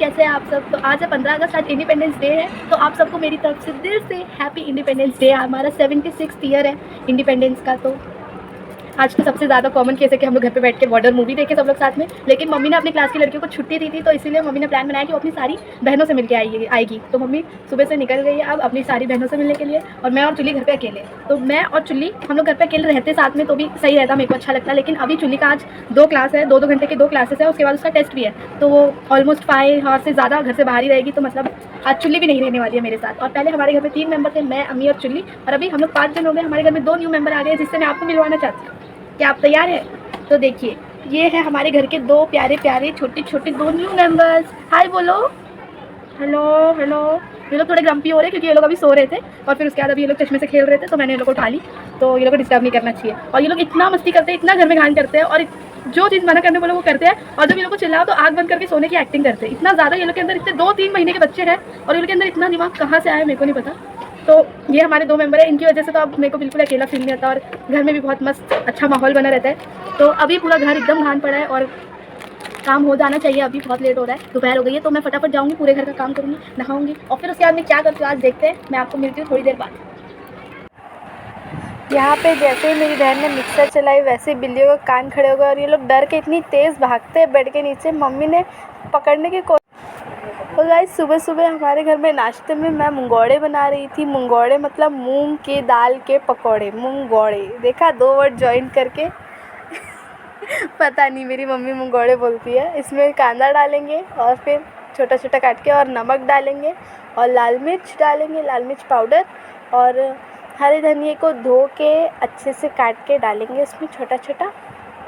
कैसे हैं आप सब। तो आज है 15 अगस्त, आज इंडिपेंडेंस डे है। तो आप सबको मेरी तरफ से दिल से हैप्पी इंडिपेंडेंस डे। हमारा 76th ईयर है इंडिपेंडेंस का। तो आज तो सबसे ज़्यादा कॉमन केस है कि हम लोग घर पे बैठ के बॉर्डर मूवी देखे सब लोग साथ में। लेकिन मम्मी ने अपनी क्लास की लड़कियों को छुट्टी दी थी, तो इसीलिए मम्मी ने प्लान बनाया कि वो अपनी सारी बहनों से मिलकर आएगी। तो मम्मी सुबह से निकल गई है अब अपनी सारी बहनों से मिलने के लिए, और मैं और चुल्ली घर पे अकेले। तो मैं और चुल्ली हम लोग घर पे अकेले रहते साथ में तो भी सही रहता, मेरे को अच्छा लगता। लेकिन अभी चुल्ली का आज 2 क्लास है, 2-2 घंटे की 2 क्लासेस है, उसके बाद उसका टेस्ट भी है। तो वो ऑलमोस्ट 5 आवर्स से ज़्यादा घर से बाहर ही रहेगी। तो मतलब आज चुल्ली भी नहीं रहने वाली है मेरे साथ। और पहले हमारे घर में 3 मेंबर थे, मैं, अम्मी और चुल्ली। और अभी हम लोग 5 जन हो गए। हमारे घर में 2 न्यू मेंबर आ गए, जिससे मैं आपको मिलवाना चाहती हूँ। क्या आप तैयार हैं? तो देखिए, ये है हमारे घर के 2 प्यारे प्यारे छोटे छोटे 2 न्यू मेंबर्स। हाय बोलो। Hello hello. ये लोग थोड़े ग्रम्पी हो रहे हैं क्योंकि ये लोग अभी सो रहे थे, और फिर उसके बाद अभी ये लोग चश्मे से खेल रहे थे, तो मैंने ये लोग को उठा ली। तो ये लोग को डिस्टर्ब नहीं करना चाहिए। और ये लोग इतना मस्ती करते हैं, इतना घर में घान करते हैं, और जो चीज़ मना करने बोले वो करते हैं। और जब ये लोग को चिल्लाओ तो आग बंद करके सोने की एक्टिंग करते हैं। इतना ज़्यादा ये लोग के अंदर, इतने 2-3 महीने के बच्चे हैं और ये लोग के अंदर इतना दिमाग कहाँ से आया मेरे को नहीं पता। तो ये हमारे 2 मेंबर हैं, इनकी वजह से तो अब मेरे को बिल्कुल अकेला फील नहीं होता, और घर में भी बहुत मस्त अच्छा माहौल बना रहता है। तो अभी पूरा घर एकदम घान पड़ा है और काम हो जाना चाहिए। अभी बहुत लेट हो रहा है, दोपहर हो गई है। तो मैं फटाफट जाऊँगी, पूरे घर का काम करूँगी, नहाऊँगी, और फिर उसके बाद मैं क्या करती हूँ आज देखते हैं। मैं आपको मिलती हूँ थोड़ी देर बाद। यहाँ पे जैसे ही मेरी बहन ने मिक्सर चलाई वैसे ही बिल्लियों का कान खड़े हो गए, और ये लोग डर के इतनी तेज़ भागते हैं बेड के नीचे। मम्मी ने पकड़ने की तो गाइस, सुबह सुबह हमारे घर में नाश्ते में मैं मुंगौड़े बना रही थी। मुंगौड़े मतलब मूंग की दाल के पकौड़े, मुंगौड़े। देखा, 2 वर्ड जॉइन करके। पता नहीं, मेरी मम्मी मुंगौड़े बोलती है। इसमें कांदा डालेंगे और फिर छोटा छोटा काट के, और नमक डालेंगे, और लाल मिर्च डालेंगे, लाल मिर्च पाउडर, और हरे धनिए को धो के अच्छे से काट के डालेंगे इसमें छोटा छोटा।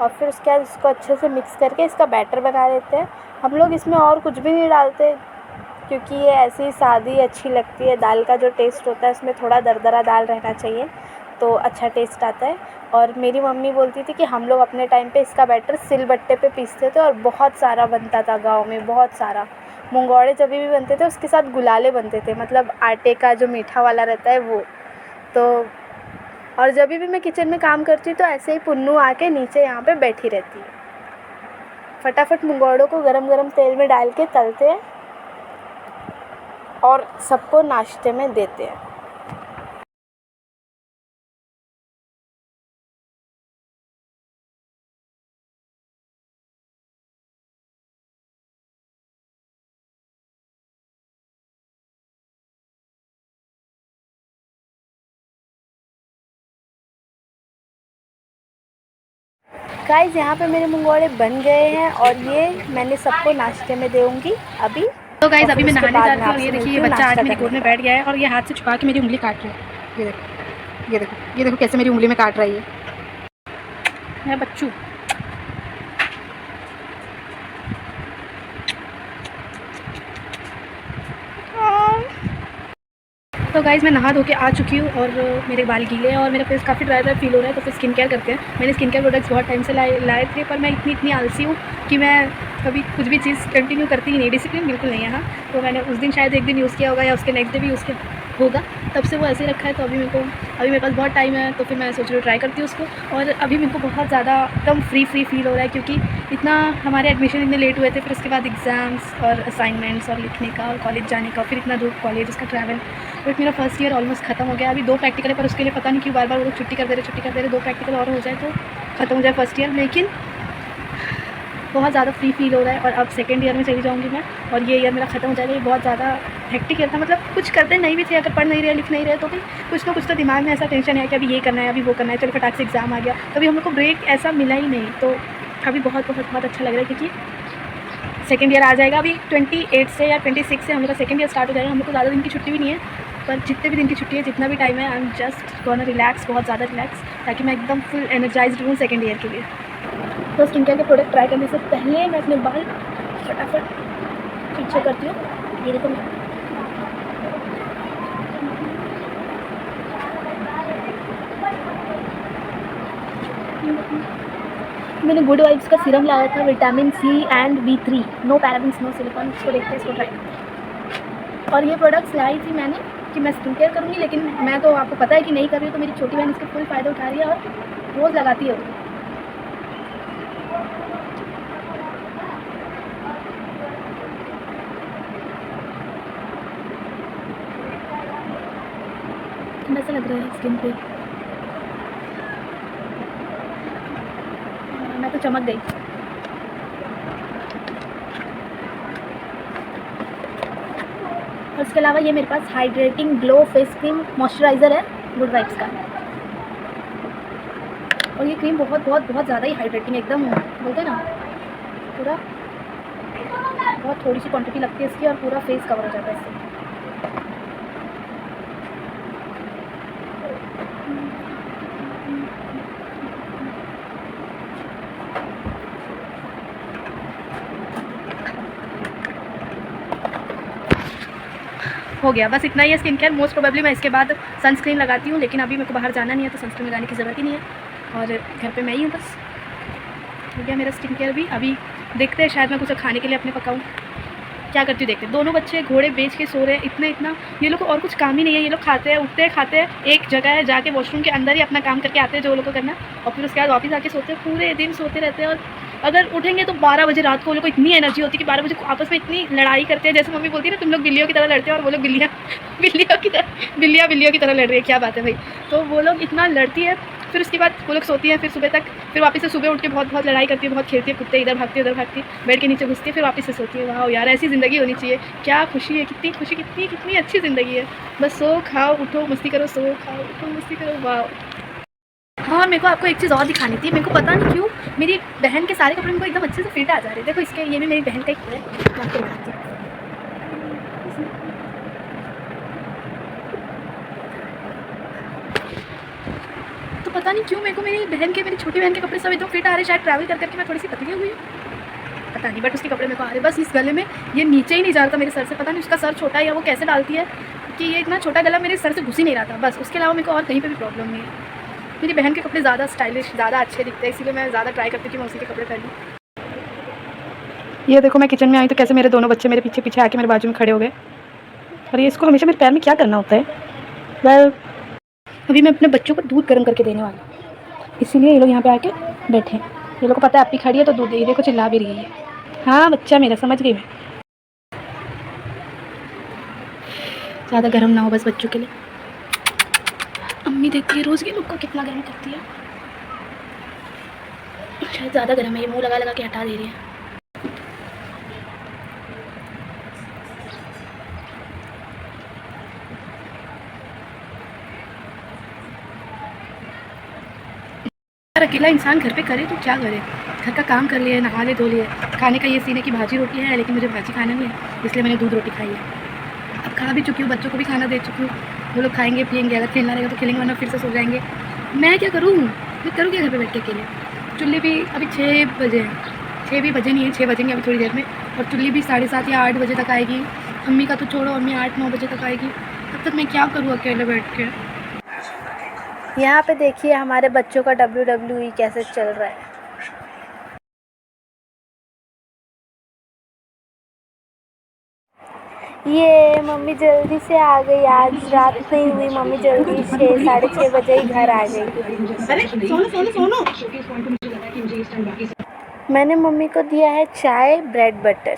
और फिर उसके बाद इसको अच्छे से मिक्स करके इसका बैटर बना लेते हैं। हम लोग इसमें और कुछ भी नहीं डालते, क्योंकि ये ऐसी सादी अच्छी लगती है। दाल का जो टेस्ट होता है उसमें थोड़ा दरदरा दाल रहना चाहिए, तो अच्छा टेस्ट आता है। और मेरी मम्मी बोलती थी कि हम लोग अपने टाइम पे इसका बैटर सिलबट्टे पे पीसते थे, और बहुत सारा बनता था गांव में, बहुत सारा। मुंगौड़े जब भी बनते थे उसके साथ गुलाले बनते थे, मतलब आटे का जो मीठा वाला रहता है वो। तो और जब भी मैं किचन में काम करती हूँ तो ऐसे ही पुन्नू आके नीचे यहाँ पे बैठी रहती है। फटाफट मुंगौड़ों को गरम गरम तेल में डाल के तलते हैं और सबको नाश्ते में देते हैं। गाइस, यहाँ पे मेरे मुंगौड़े बन गए हैं, और ये मैंने सबको नाश्ते में दूँगी अभी। तो गाइस, अभी मैं नहाने जा रही हूँ, और ये देखिए ये बच्चा आज मेरी गोद में बैठ गया है, और ये हाथ से छुपा के मेरी उंगली काट रहा है। ये देखो, ये देखो, ये देखो कैसे मेरी उंगली में काट रही है बच्चू। तो गाइस, मैं नहा धो के आ चुकी हूँ, और मेरे बाल गीले हैं और मेरा फेस काफ़ी ड्राई ड्राई फील हो रहा है। तो फिर स्किन केयर करते हैं। मैंने स्किन केयर प्रोडक्ट्स बहुत टाइम से लाए थे, पर मैं इतनी आलसी हूँ कि मैं कभी कुछ भी चीज़ कंटिन्यू करती ही नहीं। डिसिप्लिन बिल्कुल नहीं है। हाँ, तो मैंने उस दिन शायद एक दिन यूज़ किया होगा, या उसके नेक्स्ट डे भी यूज़ किया होगा, तब से वो ऐसे ही रखा है। तो अभी मेरे पास बहुत टाइम है, तो फिर मैं सोच रही हूँ ट्राई करती हूँ उसको। और अभी मेरे को बहुत ज़्यादा एकदम फ्री फील हो रहा है, क्योंकि इतना हमारे एडमिशन इतने लेट हुए थे, फिर उसके बाद एग्ज़ाम्स और असाइनमेंट्स और लिखने का और कॉलेज जाने का, फिर इतना दूर कॉलेज, उसका ट्रैवल। बट मेरा फर्स्ट ईयर ऑलमोस्ट खत्म हो गया। अभी 2 प्रैक्टिकल है, पर उसके लिए पता नहीं क्यों बार बार वो लोग छुट्टी कर दे रहे। 2 प्रैक्टिकल और हो जाए तो ख़त्म हो जाए फर्स्ट ईयर। लेकिन बहुत ज़्यादा फ्री फील हो रहा है, और अब सेकेंड ईयर में चली जाऊँगी मैं, और ये ईयर मेरा ख़त्म हो जाएगा। ये बहुत ज़्यादा हेक्टिक ईयर था, मतलब कुछ करते नहीं भी थे, अगर पढ़ नहीं रहे लिख नहीं रहे तो भी कुछ ना कुछ तो दिमाग में ऐसा टेंशन है कि अभी ये करना है, अभी वो करना है, चलो फटाक से एग्ज़ाम आ गया। कभी हम लोग को ब्रेक ऐसा मिला ही नहीं। तो अभी बहुत अच्छा लग रहा है, क्योंकि सेकेंड ईयर आ जाएगा। अभी 28 से या 26 से हम लोग का सेकेंड ईयर स्टार्ट हो जाएगा। हम लोग को ज़्यादा दिन की छुट्टी भी नहीं है, पर जितने भी दिन की छुट्टी है, जितना भी टाइम है, I am just gonna relax, बहुत ज़्यादा रिलैक्स, ताकि मैं एकदम फुल एनर्जाइज्ड रहूँ सेकेंड ईयर के लिए। तो स्किन केयर के प्रोडक्ट ट्राई करने से पहले मैं अपने बाल फटाफट पीछे करती हूँ। ये देखो, मैंने गुड वाइब्स का सीरम लाया था, vitamin C and B3, no parabens no silicone. इसको देखते हैं, इसको ट्राई करते हैं। और ये प्रोडक्ट्स लाई थी मैंने कि मैं स्किन केयर करूँगी, लेकिन मैं तो आपको पता है कि नहीं कर रही हूँ। तो मेरी छोटी बहन इसके फुल फ़ायदा उठा रही है और रोज़ लगाती है। कैसा लग रहा है स्किन पे? मैं तो चमक गई। और उसके अलावा ये मेरे पास hydrating glow face cream moisturiser है गुड वाइब्स का। और ये क्रीम बहुत बहुत बहुत ज़्यादा ही हाइड्रेटिंग, एकदम बोलते हैं ना पूरा, बहुत थोड़ी सी क्वांटिटी लगती है इसकी और पूरा फेस कवर हो जाता है इससे। हो गया, बस इतना ही है स्किन केयर। मोस्ट प्रोबेबली मैं इसके बाद सनस्क्रीन लगाती हूँ, लेकिन अभी मेरे को बाहर जाना नहीं है तो सनस्क्रीन लगाने की ज़रूरत ही नहीं है और घर पे मैं ही हूँ बस। हो गया मेरा स्किन केयर भी। अभी देखते हैं, शायद मैं कुछ खाने के लिए अपने पकाऊँ। क्या करती हूँ देखते हैं। दोनों बच्चे घोड़े बेच के सो रहे हैं, इतना ये लोग को और कुछ काम ही नहीं है। ये लोग खाते हैं, उठते हैं, खाते हैं, एक जगह है, जाके वॉशरूम के अंदर ही अपना काम करके आते हैं जो लोग को करना, और फिर उसके बाद वापस आके सोते हैं। पूरे दिन सोते रहते हैं और अगर उठेंगे तो 12 बजे रात को। वो लोग को इतनी एनर्जी होती है कि 12 बजे आपस में इतनी लड़ाई करते हैं, जैसे मम्मी बोलती है ना तुम लोग बिल्लियों की तरह लड़ते हैं, और वो लोग बिल्लियों की तरह लड़ रही है। क्या बात है भाई। तो वो लोग इतना लड़ती है, फिर उसके बाद वो लोग सोती है, फिर सुबह तक, फिर वापस से सुबह उठ के बहुत बहुत लड़ाई करती है, बहुत खेलती है, कुत्ते इधर भागती है उधर भागती है, बेड के नीचे घुसती है, फिर वापस से सोती है। वाह यार, ऐसी ज़िंदगी होनी चाहिए। क्या खुशी है, कितनी खुशी, कितनी अच्छी ज़िंदगी है। बस सो खाओ उठो मस्ती करो, सो खाओ उठो मस्ती करो। वाह। हाँ, मेरे को आपको एक चीज़ और दिखानी थी। मेरे को पता नहीं क्यों मेरी बहन के सारे कपड़े मेरे को एकदम अच्छे से फिट आ जा रहे हैं। देखो इसके, ये भी मेरी बहन का ही कपड़ा है, मैं आपको दिखाती हूँ। तो पता नहीं क्यों मेरे को मेरी छोटी बहन के कपड़े सब एकदम फिट आ रहे हैं। शायद ट्रैवल कर करके मैं थोड़ी सी पतली हुई हूँ, पता नहीं, बट उसके कपड़े मेरे को आ रहे हैं। बस इस गले में ये नीचे ही नहीं जा रहा था मेरे सर से। पता नहीं उसका सर छोटा है या वो कैसे डालती है कि ये इतना छोटा गला मेरे सर से घुस ही नहीं रहा था। बस उसके अलावा मेरे को और कहीं पे भी प्रॉब्लम नहीं है। मेरी बहन के कपड़े ज़्यादा स्टाइलिश, ज़्यादा अच्छे दिखते हैं, इसलिए मैं ज़्यादा ट्राई करती हूँ कि मैं उसी के कपड़े पहनूँ। ये देखो, मैं किचन में आई तो कैसे मेरे दोनों बच्चे मेरे पीछे पीछे आके मेरे बाजू में खड़े हो गए। और ये इसको हमेशा मेरे पैर में क्या करना होता है। वेल, अभी मैं अपने बच्चों को दूध गर्म करके देने वाली हूँ, इसीलिए ये लोग यहाँ पे आके बैठे हैं। ये लोग को पता है आपकी खड़ी है तो दूध दे। देखो चिल्ला भी रही है। हाँ बच्चा मेरा, समझ गई मैं। ज़्यादा गर्म ना हो बस बच्चों के लिए। अम्मी देखती है रोज़ ये लोग को कितना गर्म करती है। शायद ज़्यादा गर्म है, ये मुँह लगा लगा के हटा दे रही है। अकेला इंसान घर पे करे तो क्या करे। घर का काम कर लिए, नहा ले धो लिए, खाने का ये सीने की भाजी रोटी है, लेकिन मुझे भाजी खाना नहीं है, इसलिए मैंने दूध रोटी खाई है। अब खा भी चुकी हूँ, बच्चों को भी खाना दे चुकी हूँ। वो लोग खाएंगे पिएंगे, अगर खेलना रहेगा तो खेलेंगे, वरना फिर से सो जाएंगे। मैं क्या करूँ, मैं करूँ क्या घर पर बैठ के अकेले। चुल्ली भी अभी 6 बजे हैं, 6 भी बजे नहीं है, 6 बजेंगे अभी थोड़ी देर में। और चुल्ली भी 7:30 या 8 बजे तक आएगी। अम्मी का तो छोड़ो, अम्मी 8-9 बजे तक आएगी। तब तक मैं क्या करूँ अकेले बैठ के। यहाँ पे देखिए हमारे बच्चों का WWE कैसे चल रहा है। ये मम्मी जल्दी से आ गई, आज रात नहीं हुई, मम्मी जल्दी 6-6:30 बजे ही घर आ गई। अरे सोनो। मैंने मम्मी को दिया है चाय ब्रेड बटर।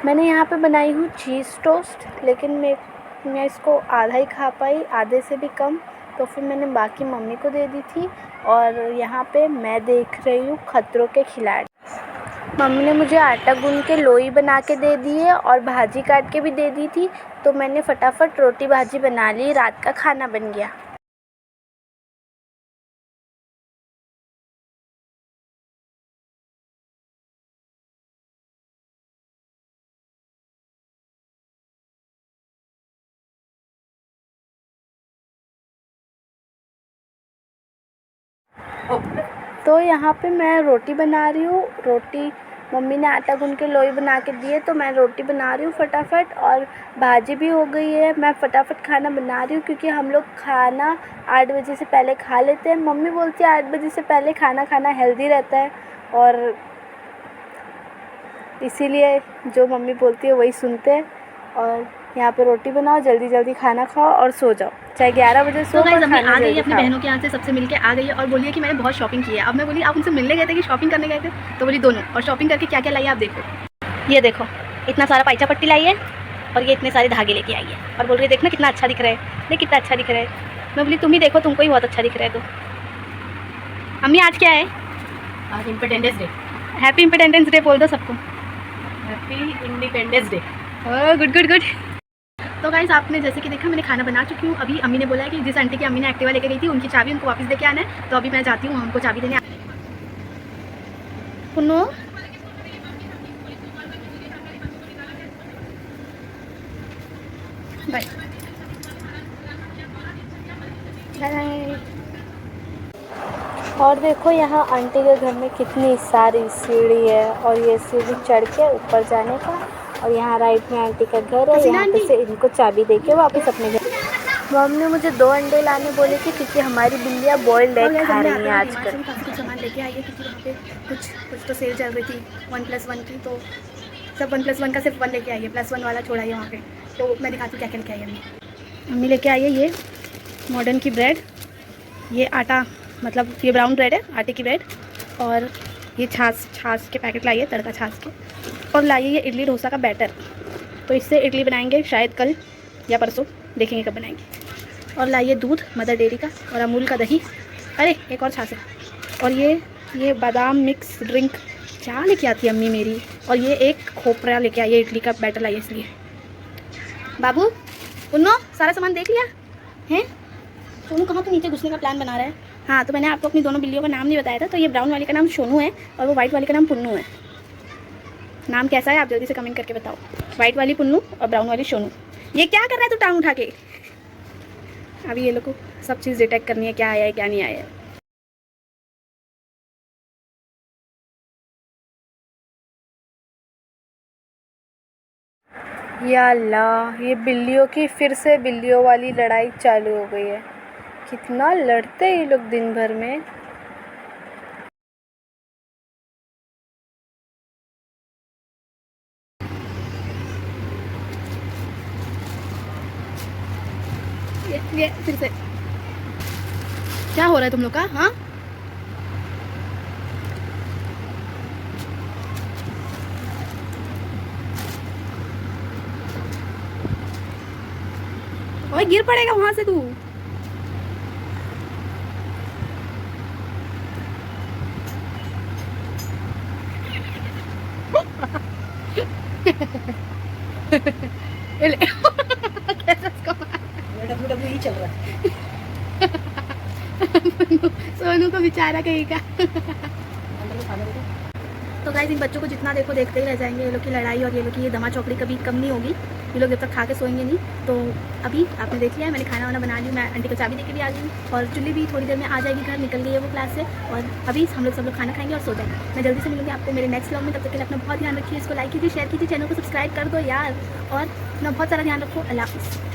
मैंने यहाँ पे बनाई हूँ चीज़ टोस्ट, लेकिन मैं इसको आधा ही खा पाई, आधे से भी कम, तो फिर मैंने बाकी मम्मी को दे दी थी। और यहाँ पे मैं देख रही हूँ खतरों के खिलाड़ी। मम्मी ने मुझे आटा गूंद के लोई बना के दे दी है और भाजी काट के भी दे दी थी, तो मैंने फटाफट रोटी भाजी बना ली, रात का खाना बन गया। तो यहाँ पे मैं रोटी बना रही हूँ। रोटी मम्मी ने आटा गूंद के लोई बना के दी है, तो मैं रोटी बना रही हूँ फटाफट, और भाजी भी हो गई है। मैं फटाफट खाना बना रही हूँ क्योंकि हम लोग खाना 8 बजे से पहले खा लेते हैं। मम्मी बोलती है 8 बजे से पहले खाना खाना हेल्दी रहता है, और इसीलिए जो मम्मी बोलती है वही सुनते हैं। और यहाँ पे रोटी बनाओ, जल्दी जल्दी खाना खाओ और सो जाओ, चाहे 11 बजे सो। तो गाइस अम्मी आ गई है अपनी बहनों के यहाँ से, सबसे मिलके आ गई है और बोली है कि मैंने बहुत शॉपिंग की है। अब मैं बोली आप उनसे मिलने गए थे कि शॉपिंग करने गए थे, तो बोली दोनों। और शॉपिंग करके क्या क्या लाई है आप देखो। ये देखो इतना सारा पाइचा पट्टी लाई है, और ये इतने सारे धागे लेके आई है, और बोल रही है देखना कितना अच्छा दिख रहा है, देख कितना अच्छा दिख रहा है। मैं बोली तुम ही देखो, तुमको ही बहुत अच्छा दिख रहा है। तो अम्मी आज क्या है? आज independence day. Happy independence day बोल दो सबको। Happy independence day. Oh good good good. तो गाइस आपने जैसे कि देखा मैंने खाना बना चुकी हूँ। अभी अम्मी ने बोला है कि जिस आंटी की अम्मी ने एक्टिवा लेके गई थी उनकी चाबी उनको वापस देके आना है, तो अभी मैं जाती हूँ हमको चाबी देने। Punnu bye bye. और देखो यहाँ आंटी के घर में कितनी सारी सीढ़ी है और ये सीढ़ी चढ़ के ऊपर जाने का। और यहाँ राइट में आंटी का घर है, यहाँ पे से इनको चाबी देके वापस अपने घर। मम्मी ने मुझे 2 अंडे लाने बोले थे क्योंकि हमारी बिल्लियाँ बॉइल्ड एग खा रही हैं आजकल। काफ़ी कुछ सामान लेके आई है क्योंकि वहाँ पे कुछ तो सेल चल रही थी 1+1 की, तो सब 1+1 का सिर्फ 1 लेके आई है, +1 वाला छोड़ा है वहाँ पे। तो मैं दिखाती हूँ क्या क्या लेके आई है अम्मी लेके आई है ये मॉडर्न की ब्रेड, ये आटा मतलब ये ब्राउन ब्रेड है, आटे की ब्रेड, और ये छाछ के पैकेट लाई है, तड़का छाछ के, और लाई है ये इडली डोसा का बैटर। तो इससे इडली बनाएंगे शायद कल या परसों, देखेंगे कब बनाएंगे। और लाइए दूध मदर डेयरी का और अमूल का दही, अरे एक और छाछ है, और ये बादाम मिक्स ड्रिंक क्या लेके आती है अम्मी मेरी। और ये एक खोपरा लेके आई है, इडली का बैटर लाई है इसलिए। बाबू उन्नो सारा सामान देख लिया हैं? सोनू कहाँ तो नीचे घुसने का प्लान बना रहा है। हाँ तो मैंने आपको अपनी दोनों बिल्लियों का नाम नहीं बताया था, तो ये ब्राउन वाली का नाम सोनू है और वो वाइट वाली का नाम पुन्नू है। नाम कैसा है आप जल्दी से कमेंट करके बताओ। वाइट वाली पुन्नू और ब्राउन वाली सोनू। ये क्या कर रहा है तू टांग उठा के? अभी ये लोग को सब चीज़ डिटेक्ट करनी है, क्या आया है क्या नहीं आया है। या अल्लाह, ये बिल्लियों की फिर से बिल्लियों वाली लड़ाई चालू हो गई है। कितना लड़ते हैं ये लोग दिन भर में। ये फिर से क्या हो रहा है तुम लोग का? हाँ ओए गिर पड़ेगा वहां से तू। कैसा इसको WWE चल रहा है। सोनू को बेचारा कहीं का। तो गाइस इन बच्चों को जितना देखो देखते ही रह जाएंगे। ये लोग की लड़ाई और ये लोग की ये दमा चौकड़ी कभी कम नहीं होगी। ये लोग जब तक खा के सोएंगे नहीं। तो अभी आपने देख लिया है मैंने खाना वाना बना ली, मैं आंटी को चाबी देके भी आ गई और चुल्ली भी थोड़ी देर में आ जाएगी, घर निकल गई है वो क्लास से। और अभी हम लोग सब लोग खाना खाएंगे और सो जाएंगे। मैं जल्दी से मिलूंगी आपको मेरे नेक्स्ट व्लॉग में। तब तक के लिए अपना बहुत ध्यान रखिए, इसको लाइक कीजिए, शेयर कीजिए, चैनल को सब्सक्राइब कर दो यार, और अपना बहुत सारा ध्यान रखो। अल्लाह हाफ़िज़।